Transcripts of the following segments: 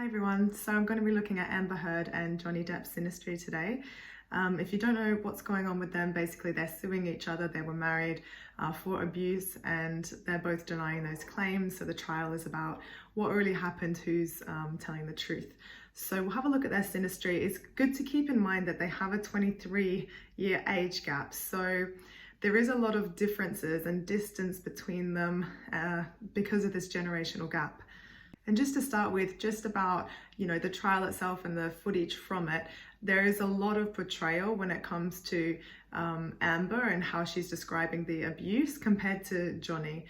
everyone, so I'm going to be looking at Amber Heard and Johnny Depp's Synastry today. If you don't know what's going on with them, basically they're suing each other. They were married for abuse and they're both denying those claims. So the trial is about what really happened, who's telling the truth. So we'll have a look at their Synastry. It's good to keep in mind that they have a 23-year age gap. So there is a lot of differences and distance between them because of this generational gap. And just to start with, just about, the trial itself and the footage from it, there is a lot of portrayal when it comes to Amber and how she's describing the abuse compared to Johnny.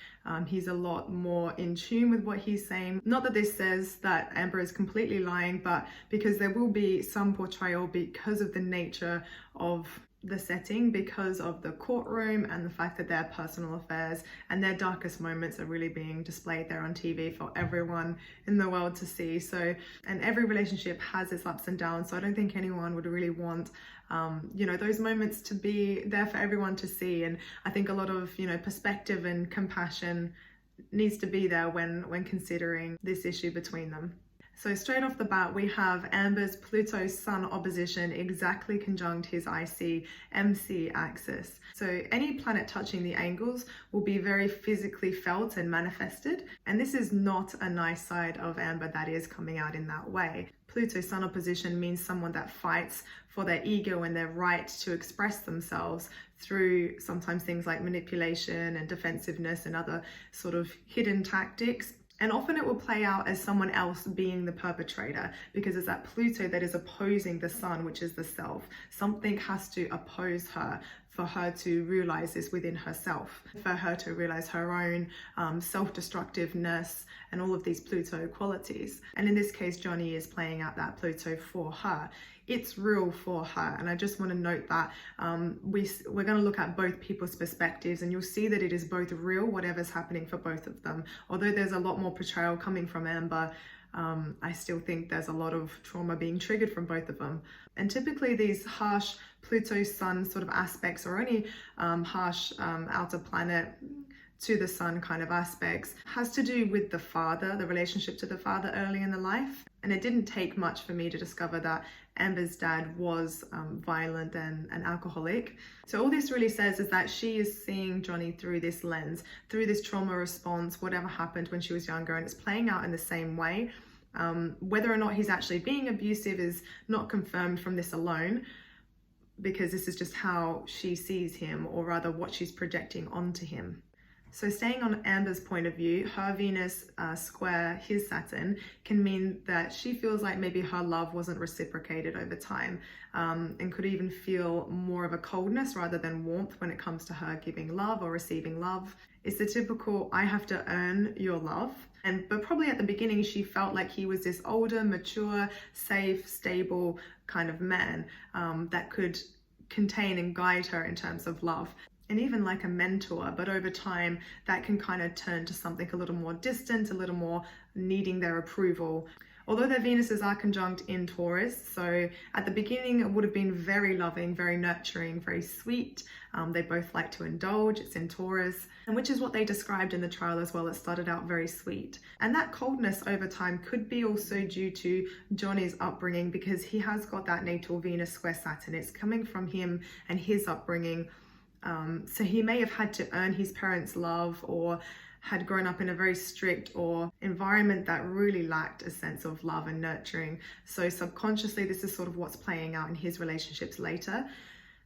He's a lot more in tune with what he's saying. Not that this says that Amber is completely lying, but because there will be some portrayal because of the nature of the setting, because of the courtroom and the fact that their personal affairs and their darkest moments are really being displayed there on TV for everyone in the world to see. So, and every relationship has its ups and downs, so I don't think anyone would really want those moments to be there for everyone to see. And I think a lot of perspective and compassion needs to be there when considering this issue between them. So straight off the bat, we have Amber's Pluto Sun opposition exactly conjunct his IC-MC axis. So any planet touching the angles will be very physically felt and manifested. And this is not a nice side of Amber that is coming out in that way. Pluto Sun opposition means someone that fights for their ego and their right to express themselves through sometimes things like manipulation and defensiveness and other sort of hidden tactics. And often it will play out as someone else being the perpetrator, because it's that Pluto that is opposing the Sun, which is the self. Something has to oppose her for her to realize this within herself, for her to realize her own self-destructiveness and all of these Pluto qualities. And in this case, Johnny is playing out that Pluto for her. It's real for her. And I just want to note that we're going to look at both people's perspectives, and you'll see that it is both real, whatever's happening for both of them. Although there's a lot more portrayal coming from Amber, I still think there's a lot of trauma being triggered from both of them. And typically these harsh Pluto Sun sort of aspects, or any harsh outer planet to the Sun kind of aspects, has to do with the father, the relationship to the father early in the life. And it didn't take much for me to discover that Amber's dad was violent and an alcoholic. So all this really says is that she is seeing Johnny through this lens, through this trauma response, whatever happened when she was younger, and it's playing out in the same way. Whether or not he's actually being abusive is not confirmed from this alone, because this is just how she sees him, or rather what she's projecting onto him. So staying on Amber's point of view, her Venus square his Saturn can mean that she feels like maybe her love wasn't reciprocated over time, and could even feel more of a coldness rather than warmth when it comes to her giving love or receiving love. It's the typical, I have to earn your love. But probably at the beginning she felt like he was this older, mature, safe, stable kind of man that could contain and guide her in terms of love, and even like a mentor. But over time that can kind of turn to something a little more distant, a little more needing their approval. Although their Venuses are conjunct in Taurus, so at the beginning it would have been very loving, very nurturing, very sweet. They both like to indulge, it's in Taurus, and which is what they described in the trial as well. It started out very sweet. And that coldness over time could be also due to Johnny's upbringing, because he has got that natal Venus square Saturn. It's coming from him and his upbringing. So he may have had to earn his parents' love, or had grown up in a very strict or environment that really lacked a sense of love and nurturing. So subconsciously this is sort of what's playing out in his relationships later.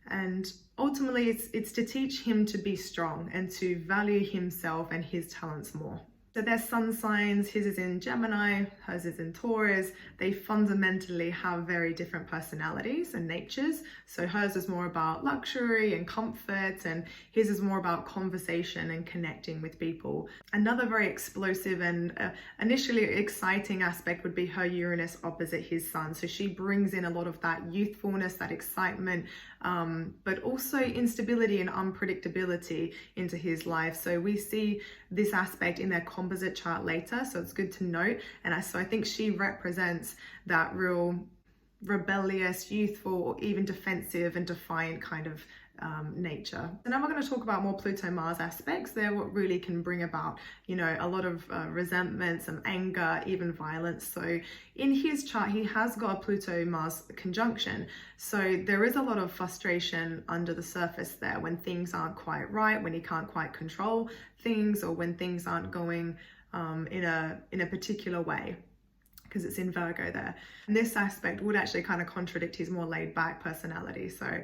And ultimately it's to teach him to be strong and to value himself and his talents more. So their sun signs, his is in Gemini, hers is in Taurus. They fundamentally have very different personalities and natures. So hers is more about luxury and comfort, and his is more about conversation and connecting with people. Another very explosive and initially exciting aspect would be her Uranus opposite his Sun. So she brings in a lot of that youthfulness, that excitement, but also instability and unpredictability into his life. So we see this aspect in their composite chart later, so it's good to note. And so I think she represents that real rebellious, youthful, or even defensive and defiant kind of nature. And now we're going to talk about more Pluto-Mars aspects. They're what really can bring about, you know, a lot of resentment, some anger, even violence. So in his chart, he has got a Pluto-Mars conjunction. So there is a lot of frustration under the surface there when things aren't quite right, when he can't quite control things, or when things aren't going in a particular way, because it's in Virgo there. And this aspect would actually kind of contradict his more laid back personality. So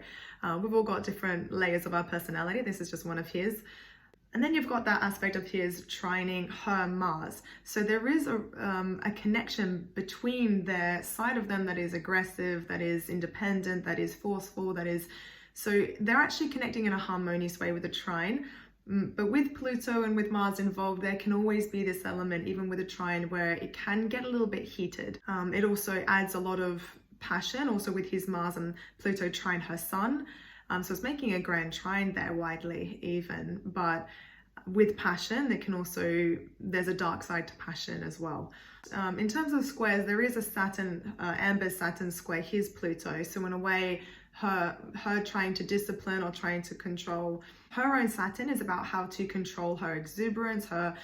we've all got different layers of our personality. This is just one of his. And then you've got that aspect of his trining her Mars. So there is a connection between their side of them that is aggressive, that is independent, that is forceful, that is, so they're actually connecting in a harmonious way with the trine. But with Pluto and with Mars involved, there can always be this element, even with a trine, where it can get a little bit heated. It also adds a lot of passion, also with his Mars and Pluto trine her Sun. So it's making a grand trine there widely even, but with passion, there can also, there's a dark side to passion as well. In terms of squares, there is a Saturn, Amber's Saturn square his Pluto. So in a way, her trying to discipline or trying to control her own Saturn is about how to control her exuberance, her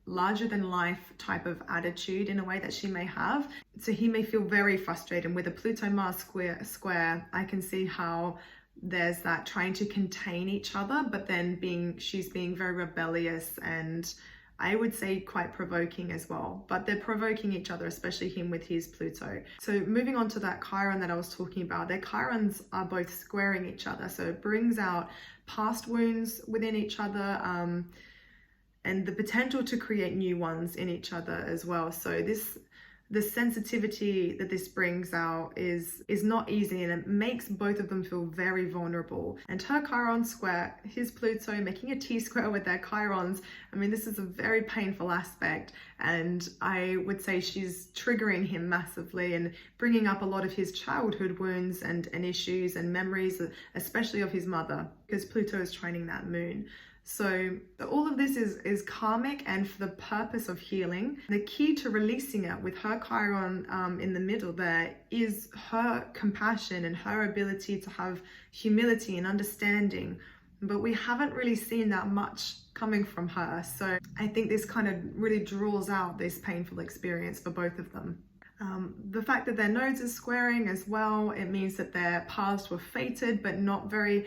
larger than life type of attitude in a way that she may have. So he may feel very frustrated. And with a Pluto Mars square, I can see how there's that trying to contain each other, but then she's being very rebellious and I would say quite provoking as well, but they're provoking each other, especially him with his Pluto. So moving on to that Chiron that I was talking about, their Chirons are both squaring each other. So it brings out past wounds within each other and the potential to create new ones in each other as well. So the sensitivity that this brings out is not easy, and it makes both of them feel very vulnerable. And her Chiron square, his Pluto making a T-square with their Chirons, I mean, this is a very painful aspect, and I would say she's triggering him massively and bringing up a lot of his childhood wounds and issues and memories, especially of his mother, because Pluto is trining that moon. So all of this is karmic and for the purpose of healing. The key to releasing it with her Chiron in the middle there is her compassion and her ability to have humility and understanding. But we haven't really seen that much coming from her. So I think this kind of really draws out this painful experience for both of them. The fact that their nodes are squaring as well, it means that their paths were fated but not very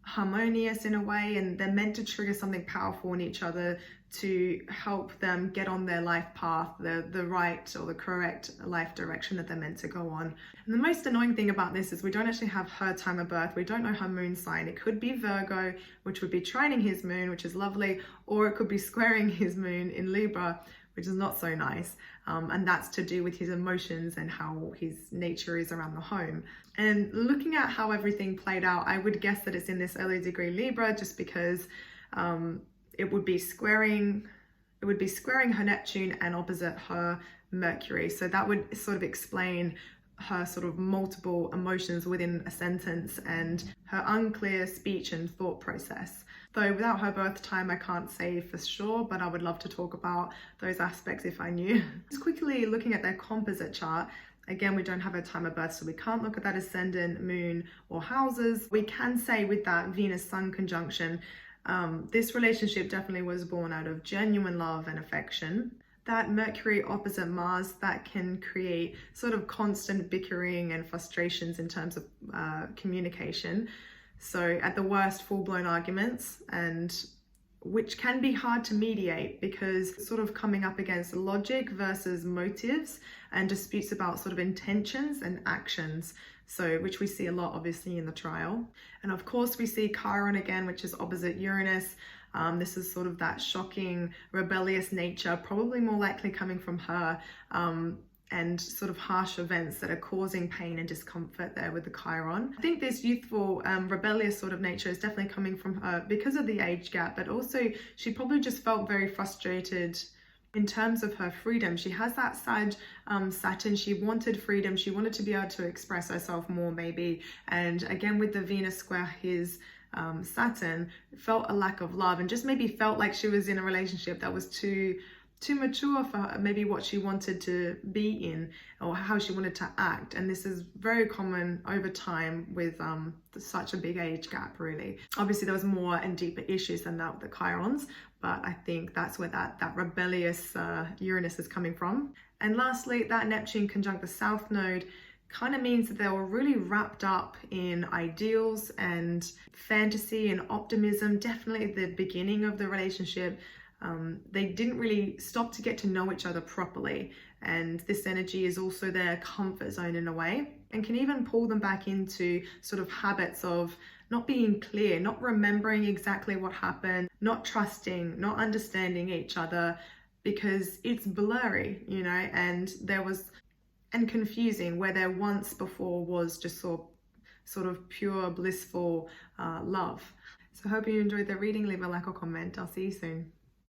harmonious in a way, and they're meant to trigger something powerful in each other to help them get on their life path, the right or the correct life direction that they're meant to go on. And the most annoying thing about this is we don't actually have her time of birth. We don't know her moon sign. It could be Virgo, which would be trining his moon, which is lovely, or it could be squaring his moon in Libra, which is not so nice. And that's to do with his emotions and how his nature is around the home. And looking at how everything played out, I would guess that it's in this early degree Libra, just because it would be squaring her Neptune and opposite her Mercury. So that would sort of explain her sort of multiple emotions within a sentence and her unclear speech and thought process. Though without her birth time, I can't say for sure, but I would love to talk about those aspects if I knew. Just quickly looking at their composite chart, again, we don't have a time of birth, so we can't look at that ascendant, moon, or houses. We can say with that Venus-Sun conjunction, this relationship definitely was born out of genuine love and affection. That Mercury opposite Mars, that can create sort of constant bickering and frustrations in terms of communication. So at the worst, full-blown arguments, and which can be hard to mediate because sort of coming up against logic versus motives and disputes about sort of intentions and actions. So which we see a lot obviously in the trial. And of course we see Chiron again, which is opposite Uranus. This is sort of that shocking, rebellious nature, probably more likely coming from her, and sort of harsh events that are causing pain and discomfort there with the Chiron. I think this youthful, rebellious sort of nature is definitely coming from her because of the age gap, but also she probably just felt very frustrated in terms of her freedom. She has that side Saturn, she wanted freedom, she wanted to be able to express herself more maybe, and again with the Venus square his Saturn, felt a lack of love and just maybe felt like she was in a relationship that was too too mature for maybe what she wanted to be in or how she wanted to act. And this is very common over time with such a big age gap, really. Obviously there was more and deeper issues than that with the Chirons, but I think that's where that rebellious Uranus is coming from. And lastly, that Neptune conjunct the South Node kind of means that they were really wrapped up in ideals and fantasy and optimism, definitely at the beginning of the relationship. They didn't really stop to get to know each other properly, and this energy is also their comfort zone in a way, and can even pull them back into sort of habits of not being clear, not remembering exactly what happened, not trusting, not understanding each other, because it's blurry, you know, and confusing where there once before was just sort of pure blissful love. So I hope you enjoyed the reading. Leave a like or comment. I'll see you soon.